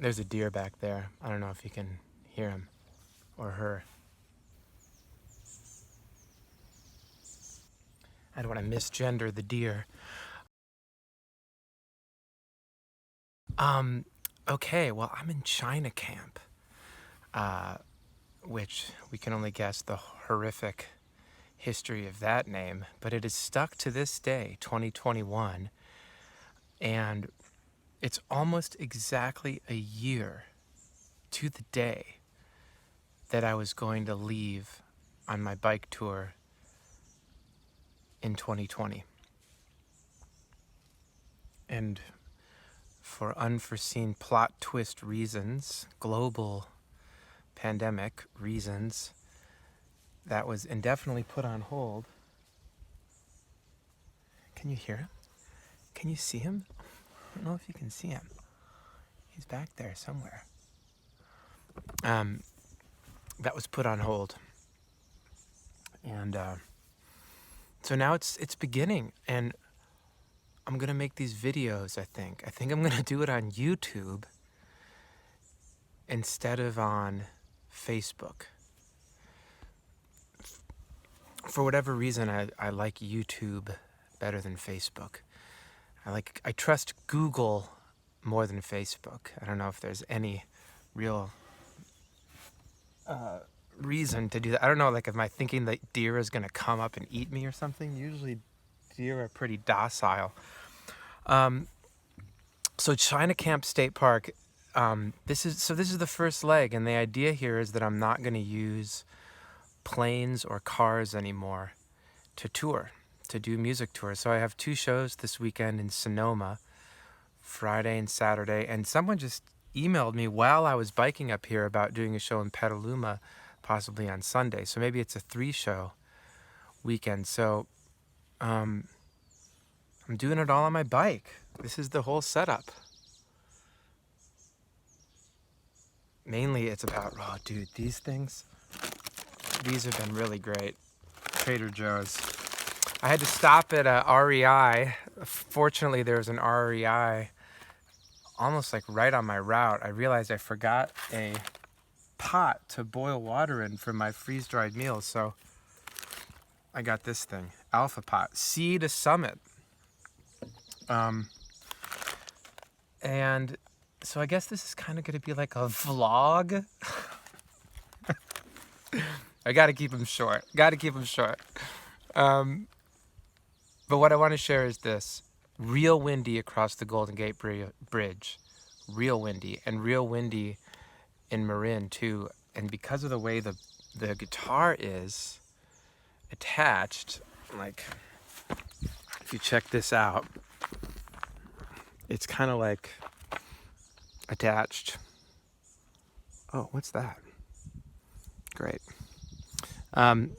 There's a deer back there. I don't know if you can hear him or her. I don't want to misgender the deer. Okay, well, I'm in China camp, which we can only guess the horrific history of that name, but it is stuck to this day, 2021, and it's almost exactly a year to the day that I was going to leave on my bike tour in 2020. And for unforeseen plot twist reasons, global pandemic reasons, that was indefinitely put on hold. Can you hear him? Can you see him? I don't know if you can see him. He's back there somewhere. That was put on hold. And so now it's beginning, and I'm gonna make these videos, I think. I think I'm gonna do it on YouTube instead of on Facebook. For whatever reason, I like YouTube better than Facebook. I trust Google more than Facebook. I don't know if there's any real reason to do that. I don't know, like, am I thinking that deer is gonna come up and eat me or something? Usually deer are pretty docile. So China Camp State Park, this is the first leg, and the idea here is that I'm not gonna use planes or cars anymore to tour, to do music tours. So I have 2 shows this weekend in Sonoma, Friday and Saturday, and someone just emailed me while I was biking up here about doing a show in Petaluma, possibly on Sunday. So maybe it's a 3-show weekend. So I'm doing it all on my bike. This is the whole setup. Mainly it's about, oh dude, these things, these have been really great. Trader Joe's. I had to stop at a REI. Fortunately, there was an REI almost like right on my route. I realized I forgot a pot to boil water in for my freeze-dried meals, so I got this thing, Alpha Pot, Sea to Summit. And so I guess this is kind of going to be like a vlog. I got to keep them short. But what I want to share is this. Real windy across the Golden Gate Bridge. Real windy. And real windy in Marin, too. And because of the way the guitar is attached, like, if you check this out, it's kind of like attached. Oh, what's that? Great.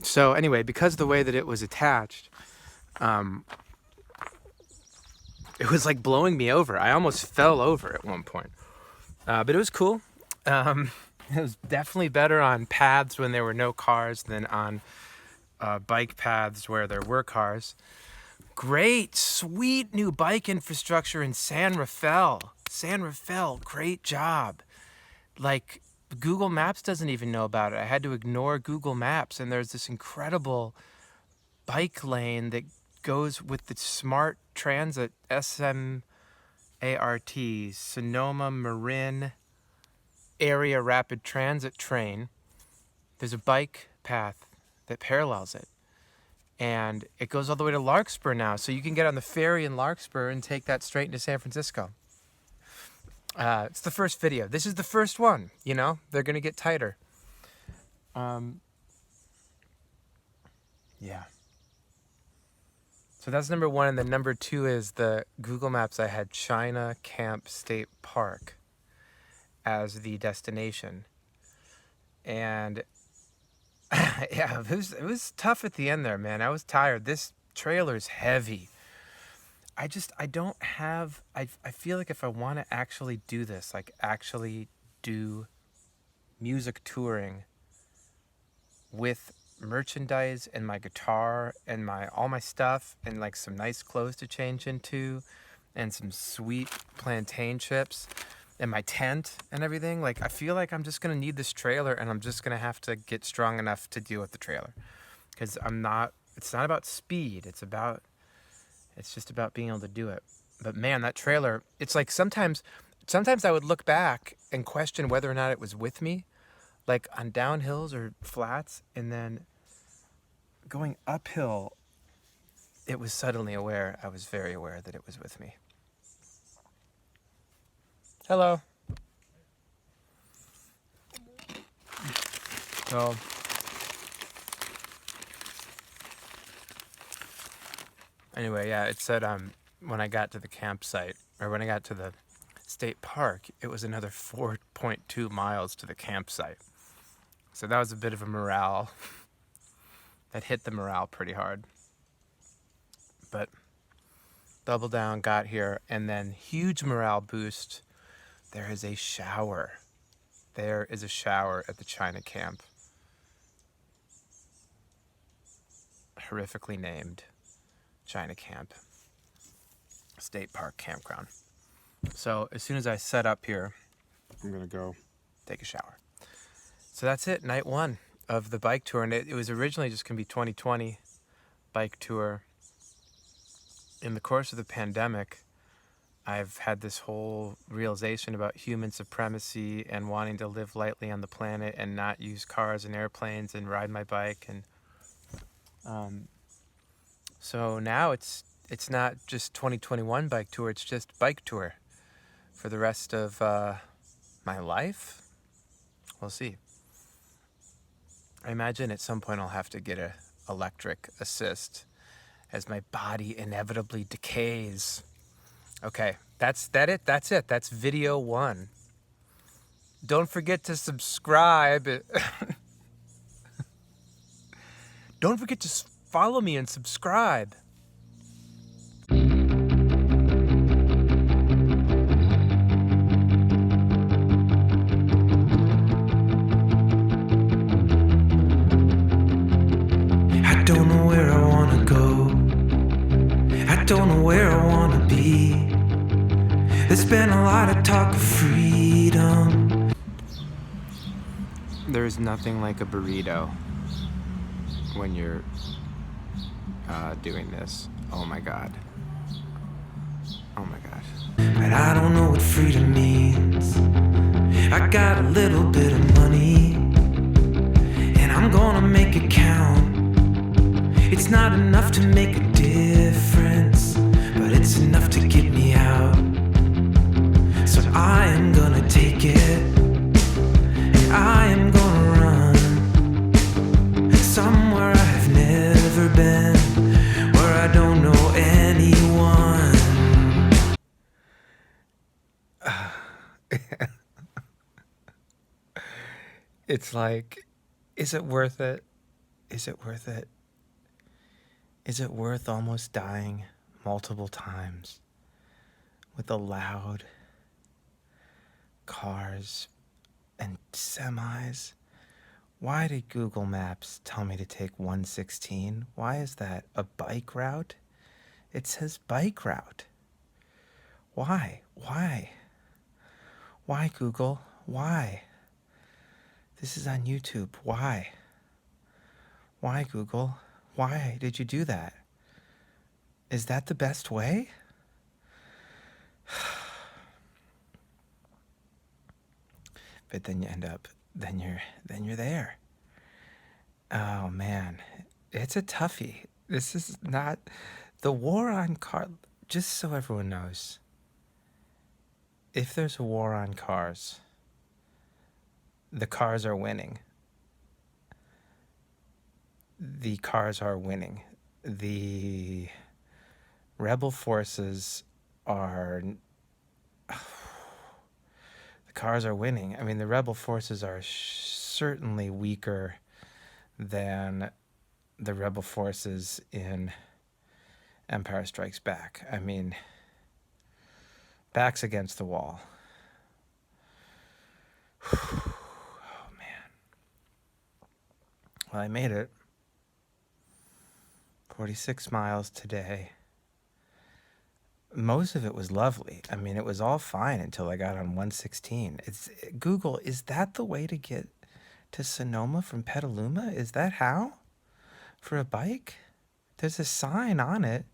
So anyway, because of the way that it was attached, it was like blowing me over. I almost fell over at one point. But it was cool. It was definitely better on paths when there were no cars than on bike paths where there were cars. Great, sweet new bike infrastructure in San Rafael. Great job. Like, Google Maps doesn't even know about it. I had to ignore Google Maps, and there's this incredible bike lane that goes with the Smart Transit, SMART, Sonoma Marin Area Rapid Transit train. There's a bike path that parallels it, and it goes all the way to Larkspur now, so you can get on the ferry in Larkspur and take that straight into San Francisco. It's the first video. This is the first one, you know? They're going to get tighter. Yeah. So that's number 1, and then number 2 is the Google Maps. I had China Camp State Park as the destination. And yeah, it was tough at the end there, man. I was tired. This trailer's heavy. I feel like if I want to actually do this, like actually do music touring with merchandise and my guitar and all my stuff and like some nice clothes to change into and some sweet plantain chips, and my tent and everything. Like, I feel like I'm just gonna need this trailer, and I'm just gonna have to get strong enough to deal with the trailer, because it's not about speed. It's just about being able to do it. But man, that trailer, it's like sometimes I would look back and question whether or not it was with me, like on downhills or flats, and then going uphill, I was very aware that it was with me. Hello. So, anyway, yeah, it said when I got to the campsite, or when I got to the state park, it was another 4.2 miles to the campsite. So that was a bit of a morale. That hit the morale pretty hard. But double down, got here, and then huge morale boost. There is a shower. There is a shower at the China camp. Horrifically named China Camp State Park Campground. So as soon as I set up here, I'm gonna go take a shower. So that's it, night one of the bike tour. And it was originally just gonna be 2020 bike tour. In the course of the pandemic, I've had this whole realization about human supremacy and wanting to live lightly on the planet and not use cars and airplanes and ride my bike. And so now it's not just 2021 bike tour, it's just bike tour for the rest of my life. We'll see. I imagine at some point I'll have to get a electric assist as my body inevitably decays. Okay, that's it. That's video one. Don't forget to subscribe. Don't forget to follow me and subscribe. I don't know where I wanna go. I don't know where I wanna be. There's been a lot of talk of freedom. There's nothing like a burrito when you're doing this. Oh my god. Oh my gosh. But I don't know what freedom means. I got a little bit of money, and I'm gonna make it count. It's not enough to make a difference, but it's enough to get me out. So I am gonna take it, and I am gonna run somewhere I have never been, where I don't know anyone. It's like, is it worth it? Is it worth it? Is it worth almost dying multiple times with the loud cars and semis? Why did Google Maps tell me to take 116? Why is that? A bike route? It says bike route. Why? Why? Why, Google? Why? This is on YouTube. Why? Why, Google? Why did you do that? Is that the best way? But then you end up, then you're there. Oh man, it's a toughie. This is not the war on car. Just so everyone knows, if there's a war on cars, the cars are winning. The cars are winning. The rebel forces are... The cars are winning. I mean, the rebel forces are certainly weaker than the rebel forces in Empire Strikes Back. I mean, backs against the wall. Oh, man. Well, I made it. 46 miles today. most of it was lovely. I mean, it was all fine until I got on 116. It's Google, is that the way to get to Sonoma from Petaluma? Is that how? For a bike? There's a sign on it.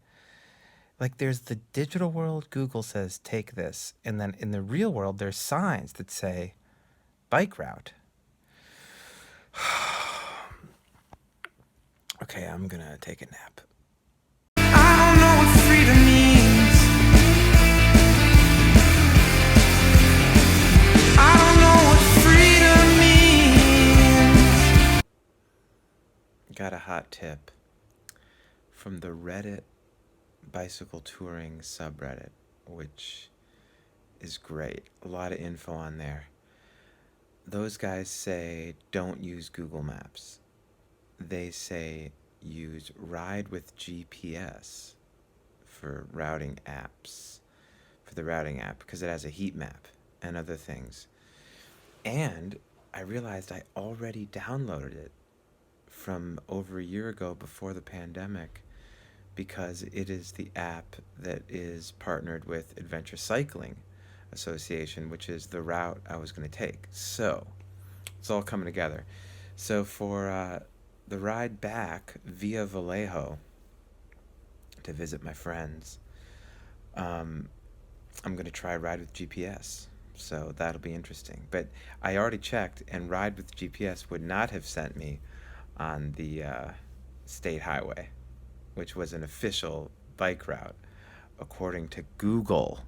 Like there's the digital world, Google says take this. And then in the real world, there's signs that say bike route. Okay, I'm gonna take a nap. I don't know what freedom means. I don't know what freedom means. Got a hot tip from the Reddit bicycle touring subreddit, which is great. A lot of info on there. Those guys say don't use Google Maps. They say use Ride with GPS for routing apps, for the routing app, because it has a heat map and other things. And I realized I already downloaded it from over a year ago before the pandemic, because it is the app that is partnered with Adventure Cycling Association, which is the route I was going to take. So it's all coming together. So for the ride back via Vallejo to visit my friends, I'm going to try Ride with GPS. So that'll be interesting. But I already checked, and Ride with GPS would not have sent me on the state highway, which was an official bike route, according to Google.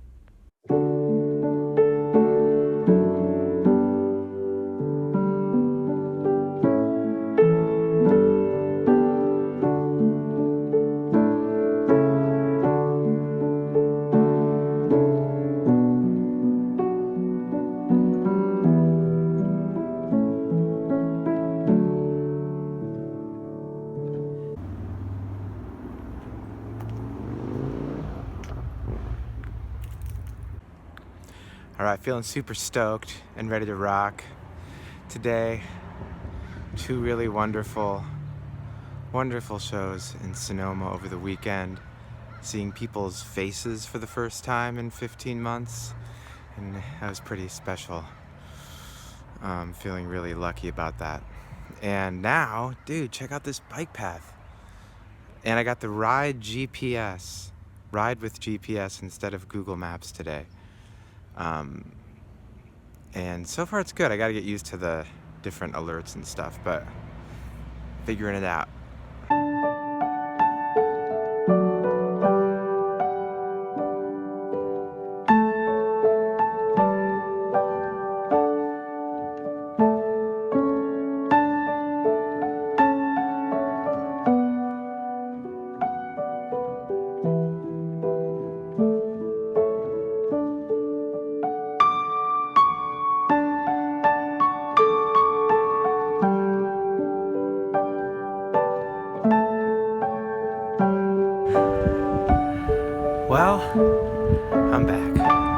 All right, feeling super stoked and ready to rock. Today, two really wonderful shows in Sonoma over the weekend. Seeing people's faces for the first time in 15 months, and that was pretty special. Feeling really lucky about that. And now, dude, check out this bike path. And I got the Ride with GPS instead of Google Maps today. And so far it's good. I gotta get used to the different alerts and stuff, but figuring it out. Well, I'm back.